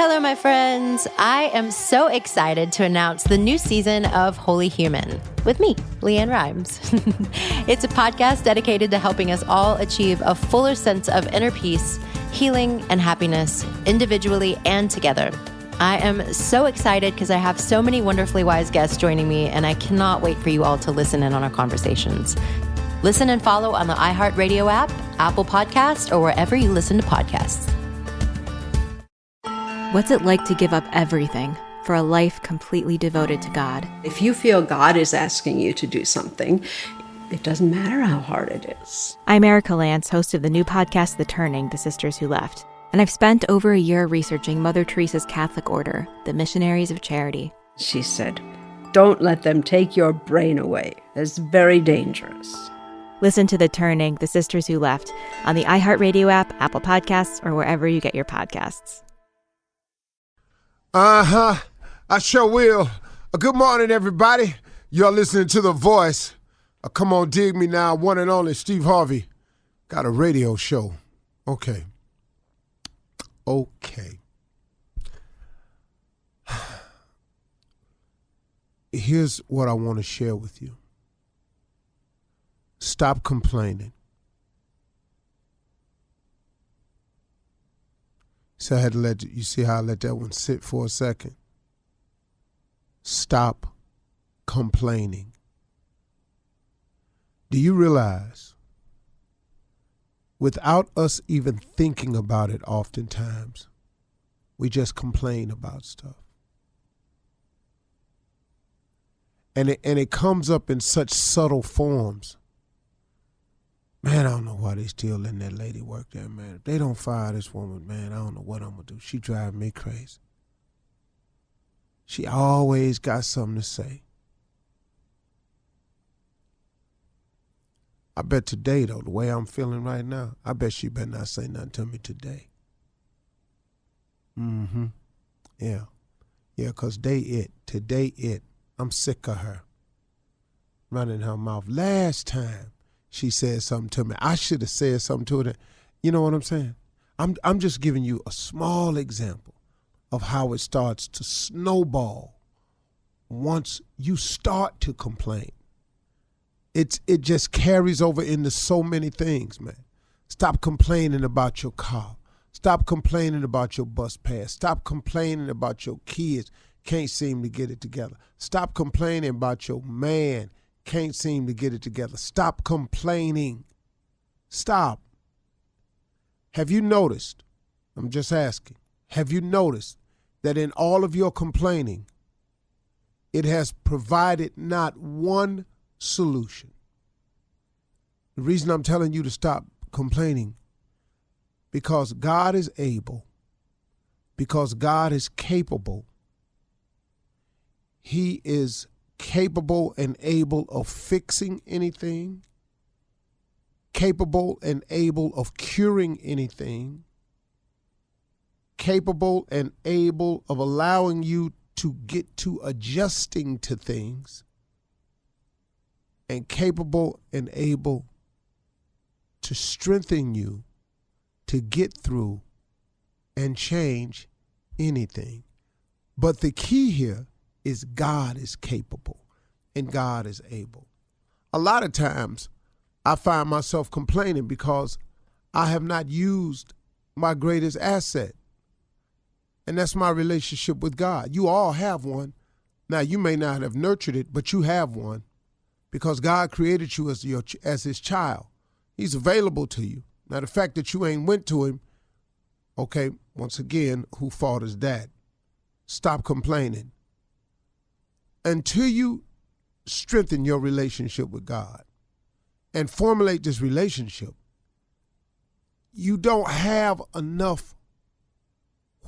Hello, my friends. I am so excited to announce the new season of Holy Human with me, Leanne Rhymes. It's a podcast dedicated to helping us all achieve a fuller sense of inner peace, healing, and happiness individually and together. I am so excited because I have so many wonderfully wise guests joining me, and I cannot wait for you all to listen in on our conversations. Listen and follow on the iHeartRadio app, Apple Podcast, or wherever you listen to podcasts. What's it like to give up everything for a life completely devoted to God? If you feel God is asking you to do something, it doesn't matter how hard it is. I'm Erica Lance, host of the new podcast, The Turning, The Sisters Who Left. And I've spent over a year researching Mother Teresa's Catholic order, the Missionaries of Charity. She said, "Don't let them take your brain away. It's very dangerous." Listen to The Turning, The Sisters Who Left on the iHeartRadio app, Apple Podcasts, or wherever you get your podcasts. I sure will. Good morning, everybody. You're listening to The Voice. Come on, dig me now. One and only Steve Harvey. Got a radio show. Okay. Here's what I want to share with you. Stop complaining. So I had to you see how I let that one sit for a second? Stop complaining. Do you realize, without us even thinking about it oftentimes, we just complain about stuff? And it comes up in such subtle forms. Man, I don't know why they still letting that lady work there, man. If they don't fire this woman, man, I don't know what I'm going to do. She driving me crazy. She always got something to say. I bet today, though, the way I'm feeling right now, I bet she better not say nothing to me today. Yeah, because today, I'm sick of her running her mouth. Last time, she said something to me. I should have said something to her. You know what I'm saying? I'm just giving you a small example of how it starts to snowball once you start to complain. It just carries over into so many things, man. Stop complaining about your car. Stop complaining about your bus pass. Stop complaining about your kids can't seem to get it together. Stop complaining about your man can't seem to get it together. Stop complaining. Stop. Have you noticed, I'm just asking, have you noticed that in all of your complaining, it has provided not one solution? The reason I'm telling you to stop complaining, because God is able, because God is capable. He is capable and able of fixing anything, capable and able of curing anything, capable and able of allowing you to get to adjusting to things, and capable and able to strengthen you to get through and change anything. But the key here is God is capable and God is able. A lot of times I find myself complaining because I have not used my greatest asset, and that's my relationship with God. You all have one. Now, you may not have nurtured it, but you have one because God created you as his child. He's available to you. Now, the fact that you ain't went to him, okay, once again, who fault is that? Stop complaining. Until you strengthen your relationship with God and formulate this relationship, you don't have enough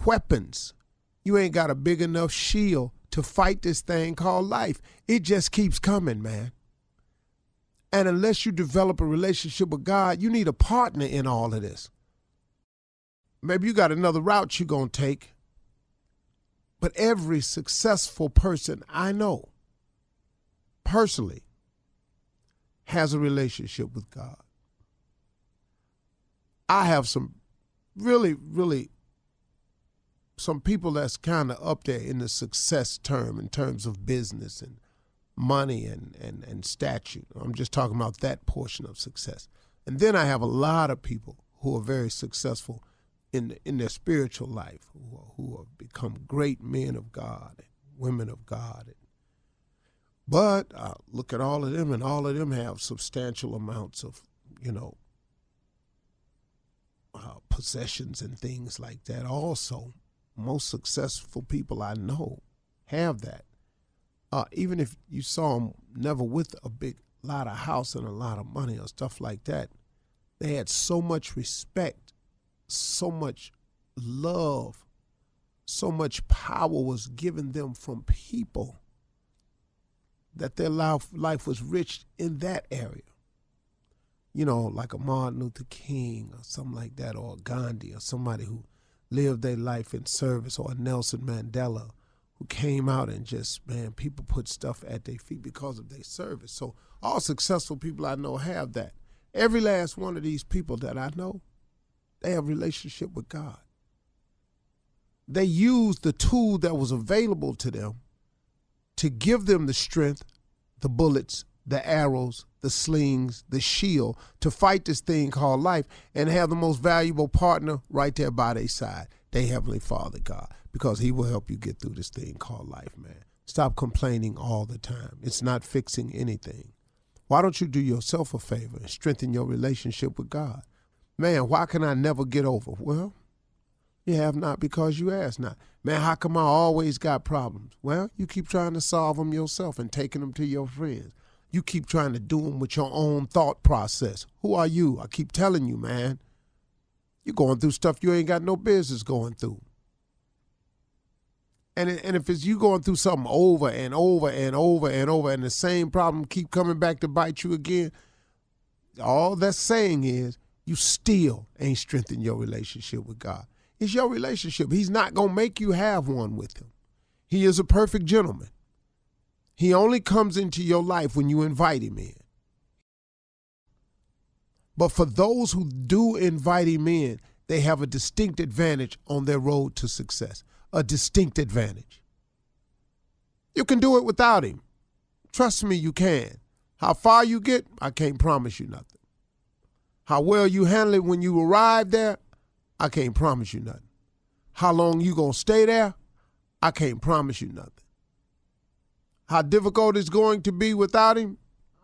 weapons. You ain't got a big enough shield to fight this thing called life. It just keeps coming, man. And unless you develop a relationship with God, you need a partner in all of this. Maybe you got another route you're going to take. But every successful person I know personally has a relationship with God. I have some really, really some people that's kind of up there in the success term in terms of business and money and statute. I'm just talking about that portion of success. And then I have a lot of people who are very successful in their spiritual life, who have become great men of God and women of God. But I look at all of them, and all of them have substantial amounts of, possessions and things like that. Also, most successful people I know have that. Even if you saw them never with a big lot of house and a lot of money or stuff like that, they had so much respect, so much love, so much power was given them from people that their life was rich in that area. Like a Martin Luther King or something like that, or a Gandhi, or somebody who lived their life in service, or a Nelson Mandela who came out and just, people put stuff at their feet because of their service. So all successful people I know have that. Every last one of these people that I know, they have a relationship with God. They used the tool that was available to them to give them the strength, the bullets, the arrows, the slings, the shield to fight this thing called life, and have the most valuable partner right there by their side, their Heavenly Father, God, because he will help you get through this thing called life, man. Stop complaining all the time. It's not fixing anything. Why don't you do yourself a favor and strengthen your relationship with God? Man, why can I never get over? Well, you have not because you ask not. Man, how come I always got problems? Well, you keep trying to solve them yourself and taking them to your friends. You keep trying to do them with your own thought process. Who are you? I keep telling you, man. You're going through stuff you ain't got no business going through. And if it's you going through something over and over and over and over, and the same problem keep coming back to bite you again, all that's saying is you still ain't strengthened your relationship with God. It's your relationship. He's not going to make you have one with him. He is a perfect gentleman. He only comes into your life when you invite him in. But for those who do invite him in, they have a distinct advantage on their road to success. A distinct advantage. You can do it without him. Trust me, you can. How far you get, I can't promise you nothing. How well you handle it when you arrive there, I can't promise you nothing. How long you gonna stay there, I can't promise you nothing. How difficult it's going to be without him,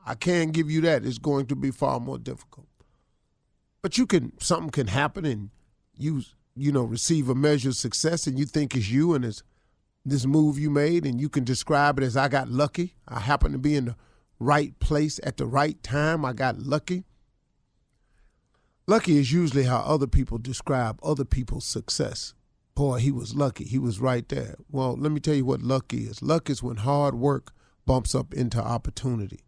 I can't give you that. It's going to be far more difficult. But something can happen and you receive a measure of success and you think it's you and it's this move you made, and you can describe it as I got lucky. I happened to be in the right place at the right time. I got lucky. Lucky is usually how other people describe other people's success. Boy, he was lucky. He was right there. Well, let me tell you what luck is. Luck is when hard work bumps up into opportunity.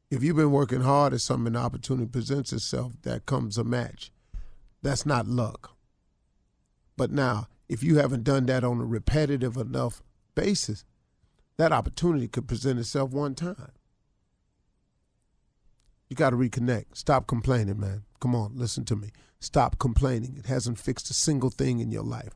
If you've been working hard at something and the opportunity presents itself, that comes a match. That's not luck. But now, if you haven't done that on a repetitive enough basis, that opportunity could present itself one time. You got to reconnect. Stop complaining, man. Come on, listen to me. Stop complaining. It hasn't fixed a single thing in your life.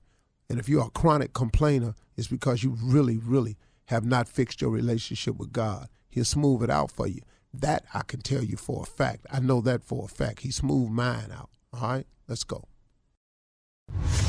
And if you're a chronic complainer, it's because you really, really have not fixed your relationship with God. He'll smooth it out for you. That I can tell you for a fact. I know that for a fact. He smoothed mine out. All right, let's go.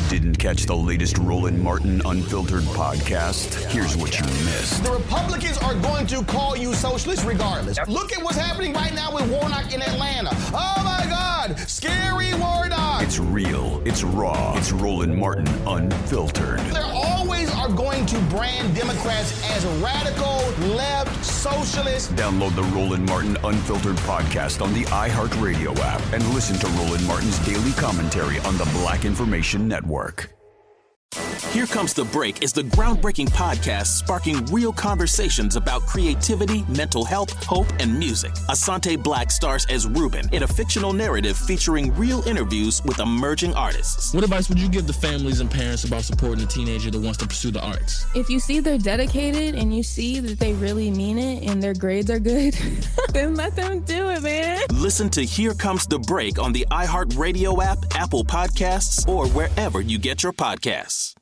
Didn't catch the latest Roland Martin Unfiltered podcast? Here's what you missed. The Republicans are going to call you socialist regardless. Look at what's happening right now with Warnock in Atlanta. Oh my God, scary Warnock. It's real, it's raw, it's Roland Martin Unfiltered. There always are going to brand Democrats as radical, left, socialist. Download the Roland Martin Unfiltered podcast on the iHeartRadio app and listen to Roland Martin's daily commentary on the Black Information Network. Here Comes the Break is the groundbreaking podcast sparking real conversations about creativity, mental health, hope, and music. Asante Black stars as Ruben in a fictional narrative featuring real interviews with emerging artists. What advice would you give the families and parents about supporting a teenager that wants to pursue the arts? If you see they're dedicated and you see that they really mean it and their grades are good, then let them do it, man. Listen to Here Comes the Break on the iHeartRadio app, Apple Podcasts, or wherever you get your podcasts.